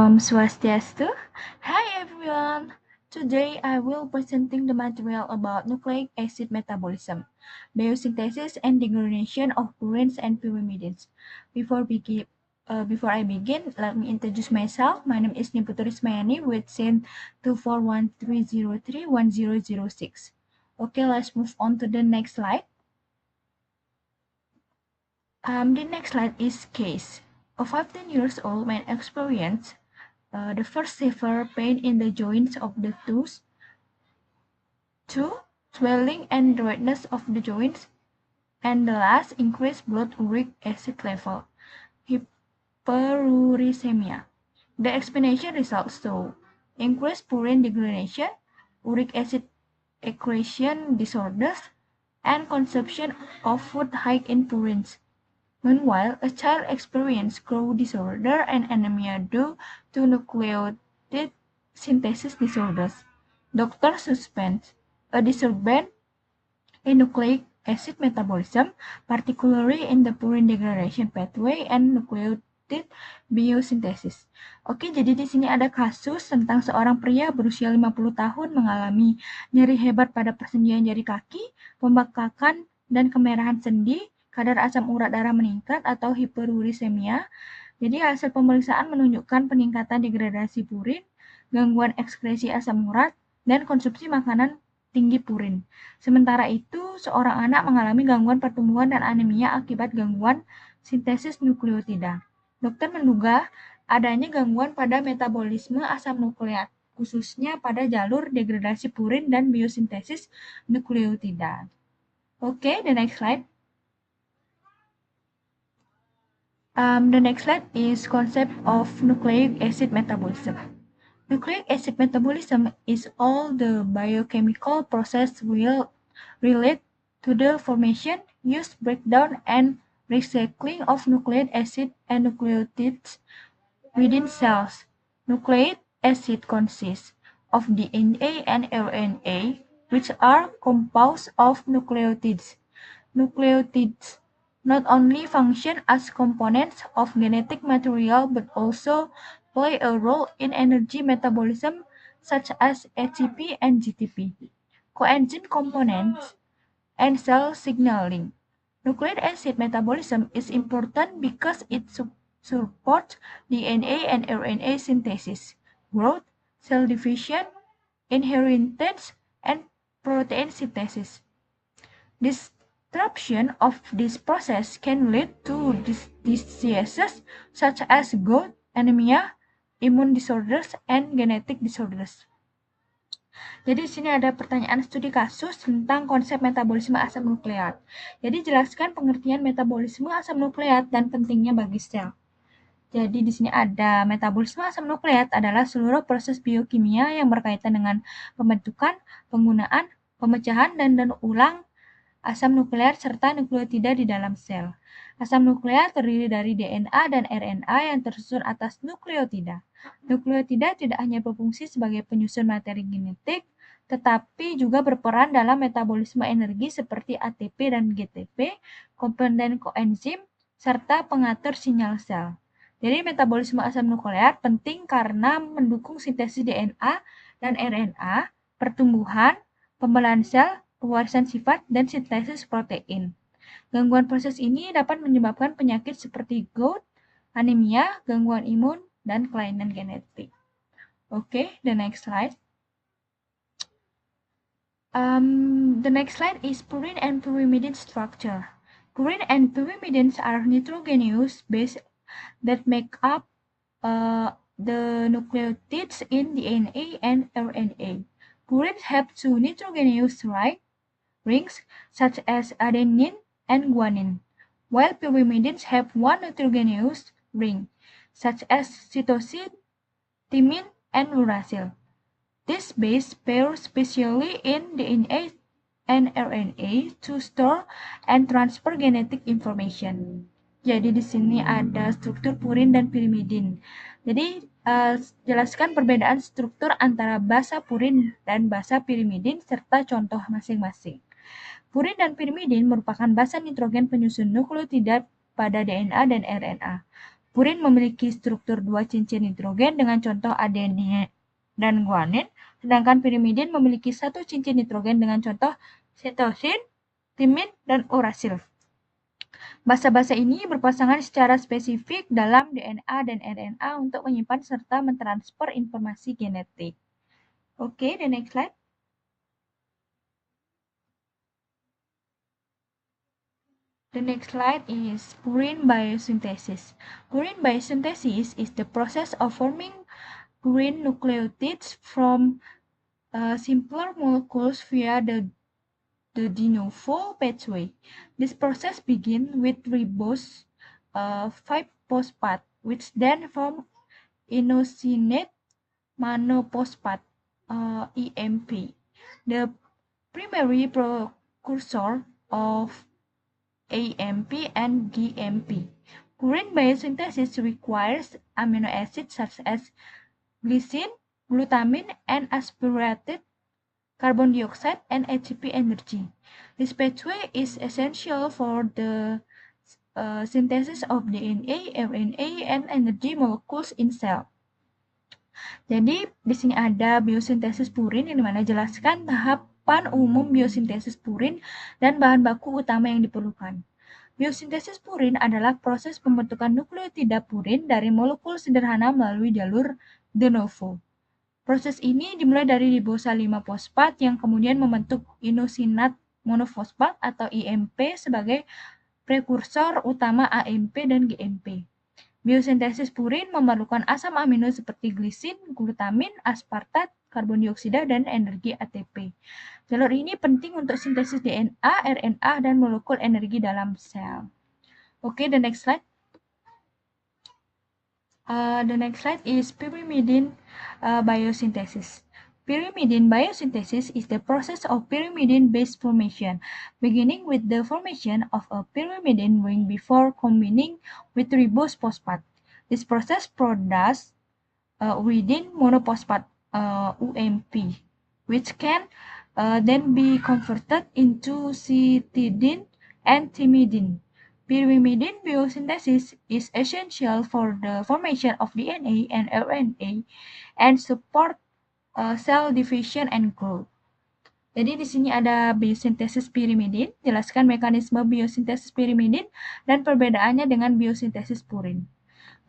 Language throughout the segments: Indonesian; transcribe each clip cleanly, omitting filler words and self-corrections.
Om Swastiastu. Hi everyone. Today I will presenting the material about nucleic acid metabolism, biosynthesis and degradation of purines and pyrimides. Before I begin, let me introduce myself. My name is Niputu Rismayani with SIN 24130311006. Okay, let's move on to the next slide. The next slide is case. A 15 years old man experienced the first severe pain in the joints of the toes, 2. Swelling and redness of the joints, and the last, increased blood uric acid level, hyperuricemia. The explanation results show increased purine degradation, uric acid excretion disorders, and consumption of food high in purines. Meanwhile, a child experienced growth disorder and anemia due to nucleotide synthesis disorders. Doctor suspects a disturbance in nucleic acid metabolism, particularly in the purine degradation pathway and nucleotide biosynthesis. Oke, jadi di sini ada kasus tentang seorang pria berusia 50 tahun mengalami nyeri hebat pada persendian jari kaki, pembengkakan dan kemerahan sendi, kadar asam urat darah meningkat atau hiperurisemia. Jadi hasil pemeriksaan menunjukkan peningkatan degradasi purin, gangguan ekskresi asam urat, dan konsumsi makanan tinggi purin. Sementara itu, seorang anak mengalami gangguan pertumbuhan dan anemia akibat gangguan sintesis nukleotida. Dokter menduga adanya gangguan pada metabolisme asam nukleat, khususnya pada jalur degradasi purin dan biosintesis nukleotida. Okay, the next slide. The next slide is concept of nucleic acid metabolism. Nucleic acid metabolism is all the biochemical process relate to the formation, use, breakdown, and recycling of nucleic acid and nucleotides within cells. Nucleic acid consists of DNA and RNA, which are composed of nucleotides. Nucleotides not only function as components of genetic material but also play a role in energy metabolism such as ATP and GTP, coenzyme components, and cell signaling. Nucleic acid metabolism is important because it supports DNA and RNA synthesis, growth, cell division, inheritance, and protein synthesis. Disruption of this process can lead to diseases such as gout, anemia, immune disorders, and genetic disorders. Jadi di sini ada pertanyaan studi kasus tentang konsep metabolisme asam nukleat. Jadi jelaskan pengertian metabolisme asam nukleat dan pentingnya bagi sel. Jadi di sini ada metabolisme asam nukleat adalah seluruh proses biokimia yang berkaitan dengan pembentukan, penggunaan, pemecahan, dan ulang asam nukleat serta nukleotida di dalam sel. Asam nukleat terdiri dari DNA dan RNA yang tersusun atas nukleotida. Nukleotida tidak hanya berfungsi sebagai penyusun materi genetik, tetapi juga berperan dalam metabolisme energi seperti ATP dan GTP, komponen koenzim, serta pengatur sinyal sel. Jadi metabolisme asam nukleat penting karena mendukung sintesis DNA dan RNA, pertumbuhan, pembelahan sel, pewarisan sifat, dan sintesis protein. Gangguan proses ini dapat menyebabkan penyakit seperti gout, anemia, gangguan imun, dan kelainan genetik. Okay, the next slide. The next slide is purine and pyrimidine structure. Purine and pyrimides are nitrogenous bases that make up the nucleotides in DNA and RNA. Purines have two nitrogenous rings, such as adenine and guanine, while pyrimides have one nitrogenous ring, such as cytosine, thymine, and uracil. This base pair specially in DNA and RNA to store and transfer genetic information. Jadi di sini ada struktur purin dan pyrimidin. Jadi jelaskan perbedaan struktur antara basa purin dan basa pyrimidin serta contoh masing-masing. Purin dan pyrimidin merupakan basa nitrogen penyusun nukleotida pada DNA dan RNA. Purin memiliki struktur 2 cincin nitrogen dengan contoh adenin dan guanin, sedangkan pirimidin memiliki 1 cincin nitrogen dengan contoh sitosin, timin, dan urasil. Basa-basa ini berpasangan secara spesifik dalam DNA dan RNA untuk menyimpan serta mentransfer informasi genetik. Okay, the next slide. The next slide is purine biosynthesis. Purine biosynthesis is the process of forming purine nucleotides from simpler molecules via the de novo pathway. This process begins with ribose 5-phosphate, which then form inositol monophosphate EMP. The primary precursor of AMP and GMP. Purine biosynthesis requires amino acids such as glycine, glutamine, and asparated carbon dioxide and ATP energy. This pathway is essential for the synthesis of DNA, RNA, and energy molecules in cell. Jadi di sini ada biosintesis purin yang dimana jelaskan tahapan umum biosintesis purin dan bahan baku utama yang diperlukan. Biosintesis purin adalah proses pembentukan nukleotida purin dari molekul sederhana melalui jalur de novo. Proses ini dimulai dari ribosa 5-fosfat yang kemudian membentuk inosinat monofosfat atau IMP sebagai prekursor utama AMP dan GMP. Biosintesis purin memerlukan asam amino seperti glisin, glutamin, aspartat, karbon dioksida, dan energi ATP. Jalur ini penting untuk sintesis DNA, RNA, dan molekul energi dalam sel. Okay, the next slide. The next slide is pyrimidine biosynthesis. Pyrimidine biosynthesis is the process of pyrimidine-based formation, beginning with the formation of a pyrimidine ring before combining with ribose phosphate. This process produces uridine monophosphate UMP, which can then be converted into cytidine and thymidine. Pyrimidine biosynthesis is essential for the formation of DNA and RNA and support cell division and growth. Jadi di sini ada biosintesis pirimidin, jelaskan mekanisme biosintesis pirimidin dan perbedaannya dengan biosintesis purin.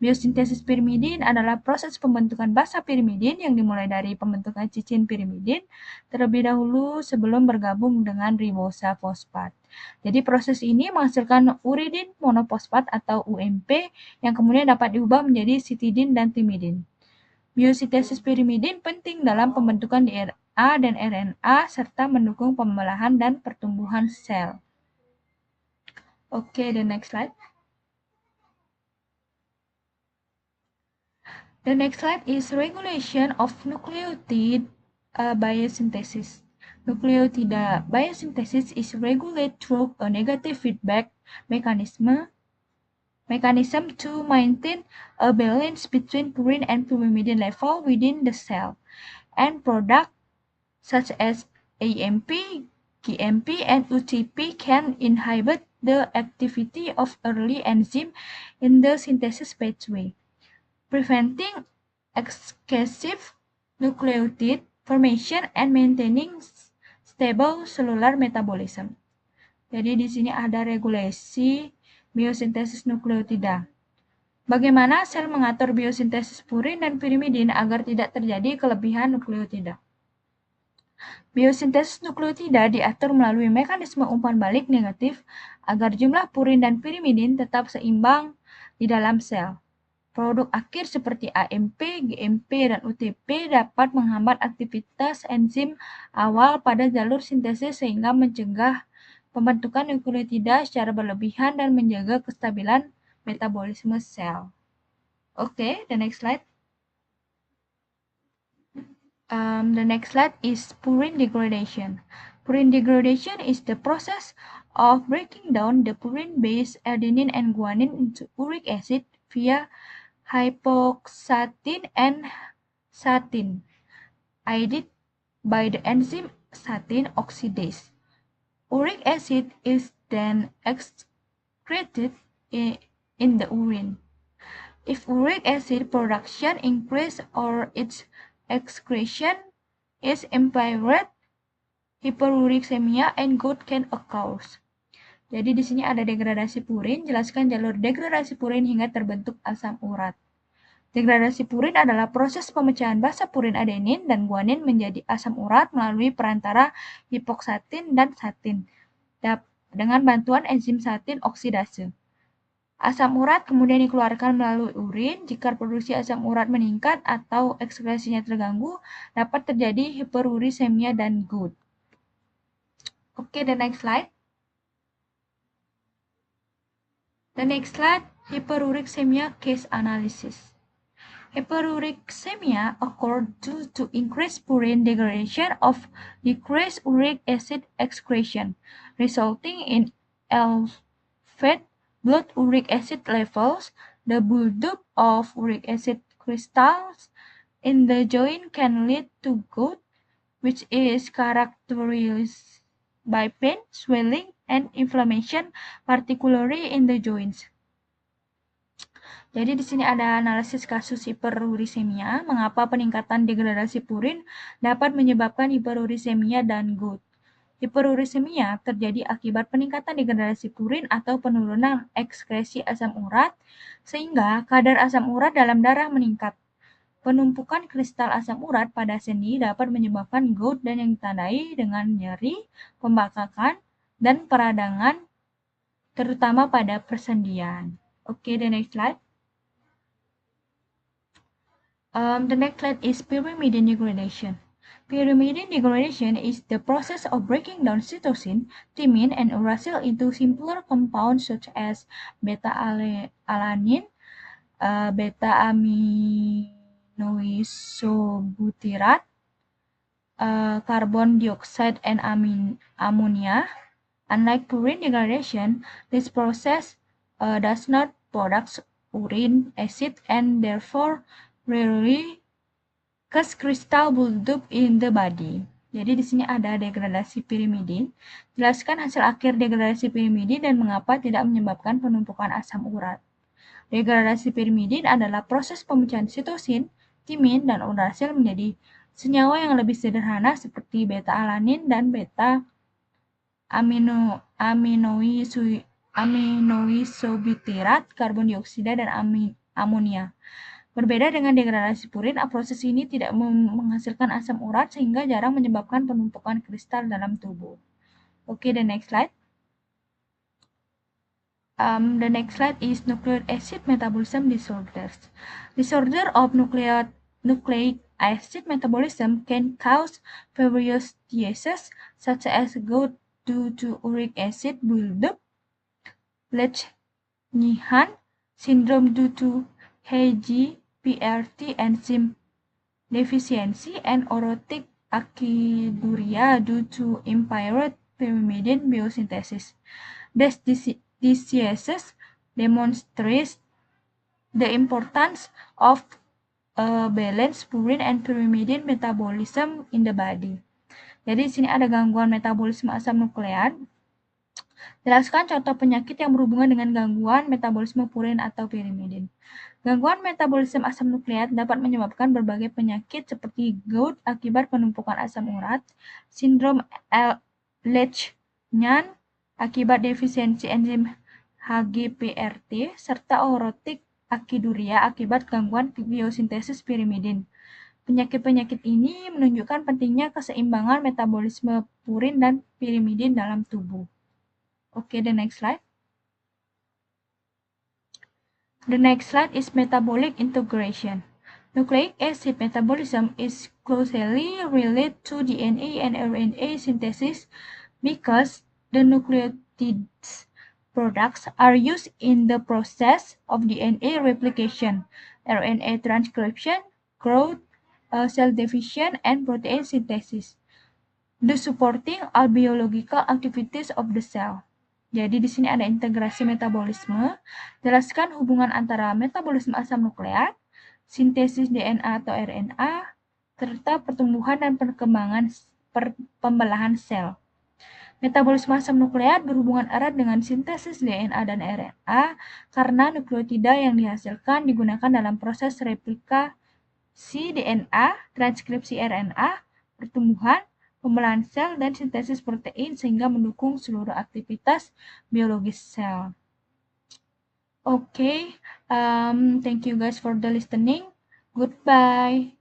Biosintesis pirimidin adalah proses pembentukan basa pirimidin yang dimulai dari pembentukan cincin pirimidin terlebih dahulu sebelum bergabung dengan ribosa fosfat. Jadi proses ini menghasilkan uridin monofosfat atau UMP yang kemudian dapat diubah menjadi cytidine dan thymidine. Biosintesis pirimidin penting dalam pembentukan DNA dan RNA serta mendukung pembelahan dan pertumbuhan sel. Okay, the next slide. The next slide is regulation of nucleotide biosynthesis. Nucleotide biosynthesis is regulated through a negative feedback mechanism to maintain a balance between purine and pyrimidine level within the cell, and products such as AMP, GMP, and UTP can inhibit the activity of early enzyme in the synthesis pathway, preventing excessive nucleotide formation and maintaining stable cellular metabolism. Jadi di sini ada regulasi biosintesis nukleotida. Bagaimana sel mengatur biosintesis purin dan pirimidin agar tidak terjadi kelebihan nukleotida? Biosintesis nukleotida diatur melalui mekanisme umpan balik negatif agar jumlah purin dan pirimidin tetap seimbang di dalam sel. Produk akhir seperti AMP, GMP, dan UTP dapat menghambat aktivitas enzim awal pada jalur sintesis sehingga mencegah pembentukan nukleotida secara berlebihan dan menjaga kestabilan metabolisme sel. Okay, the next slide. The next slide is purine degradation. Purine degradation is the process of breaking down the purine-based adenine and guanine into uric acid via hypoxanthine and xanthine, aided by the enzyme xanthine oxidase. Uric acid is then excreted in the urine. If uric acid production increase or its excretion is impaired, hyperuricemia and gout can occur. Jadi di sini ada degradasi purin, jelaskan jalur degradasi purin hingga terbentuk asam urat. Degradasi purin adalah proses pemecahan basa purin adenin dan guanin menjadi asam urat melalui perantara hipoksatin dan satin dengan bantuan enzim satin oksidase. Asam urat kemudian dikeluarkan melalui urin. Jika produksi asam urat meningkat atau ekskresinya terganggu, dapat terjadi hiperurisemia dan gout. Okay, the next slide. The next slide, hyperuricemia case analysis. Hyperuricemia occurred due to increased purine degradation of decreased uric acid excretion, resulting in elevated blood uric acid levels. The buildup of uric acid crystals in the joint can lead to gout, which is characterized by pain, swelling, and inflammation, particularly in the joints. Jadi di sini ada analisis kasus hiperurisemia, mengapa peningkatan degradasi purin dapat menyebabkan hiperurisemia dan gout. Hiperurisemia terjadi akibat peningkatan degradasi purin atau penurunan ekskresi asam urat, sehingga kadar asam urat dalam darah meningkat. Penumpukan kristal asam urat pada sendi dapat menyebabkan gout dan yang ditandai dengan nyeri, pembengkakan, dan peradangan, terutama pada persendian. Oke, the next slide. The next slide is pyrimidine degradation. Pyrimidine degradation is the process of breaking down cytosine, thymine, and uracil into simpler compounds such as beta-alanine, beta-aminoisobutyrate, carbon dioxide, and ammonia. Unlike purine degradation, this process does not produce urine acid and therefore rarely cause crystal buildup in the body. Jadi di sini ada degradasi pyrimidin. Jelaskan hasil akhir degradasi pyrimidin dan mengapa tidak menyebabkan penumpukan asam urat. Degradasi pyrimidin adalah proses pemecahan sitosin, timin, dan uracil menjadi senyawa yang lebih sederhana seperti beta-alanin dan beta-aminoisobutyrate, karbon dioksida, dan amonia. Berbeda dengan degradasi purin, proses ini tidak menghasilkan asam urat sehingga jarang menyebabkan penumpukan kristal dalam tubuh. Okay, the next slide. The next slide is nucleic acid metabolism disorders. Disorder of nucleic acid metabolism can cause various diseases such as gout due to uric acid buildup, Lesch-Nyhan syndrome due to Hg-PRT enzyme deficiency, and orotic aciduria due to impaired pyrimidine biosynthesis. These diseases demonstrate the importance of balanced purine and pyrimidine metabolism in the body. Jadi di sini ada gangguan metabolisme asam nukleat. Jelaskan contoh penyakit yang berhubungan dengan gangguan metabolisme purin atau pyrimidin. Gangguan metabolisme asam nukleat dapat menyebabkan berbagai penyakit seperti gout akibat penumpukan asam urat, sindrom Lesch-Nyhan akibat defisiensi enzim Hg-PRT, serta orotic aciduria akibat gangguan biosintesis pyrimidin. Penyakit-penyakit ini menunjukkan pentingnya keseimbangan metabolisme purin dan pyrimidin dalam tubuh. Okay, the next slide. The next slide is metabolic integration. Nucleic acid metabolism is closely related to DNA and RNA synthesis because the nucleotides products are used in the process of DNA replication, RNA transcription, growth, cell division, and protein synthesis, the supporting all biological activities of the cell. Jadi di sini ada integrasi metabolisme. Jelaskan hubungan antara metabolisme asam nukleat, sintesis DNA atau RNA, serta pertumbuhan dan perkembangan pembelahan sel. Metabolisme asam nukleat berhubungan erat dengan sintesis DNA dan RNA karena nukleotida yang dihasilkan digunakan dalam proses replikasi DNA, transkripsi RNA, pertumbuhan, pembelahan sel, dan sintesis protein sehingga mendukung seluruh aktivitas biologis sel. Okay, thank you guys for the listening. Goodbye.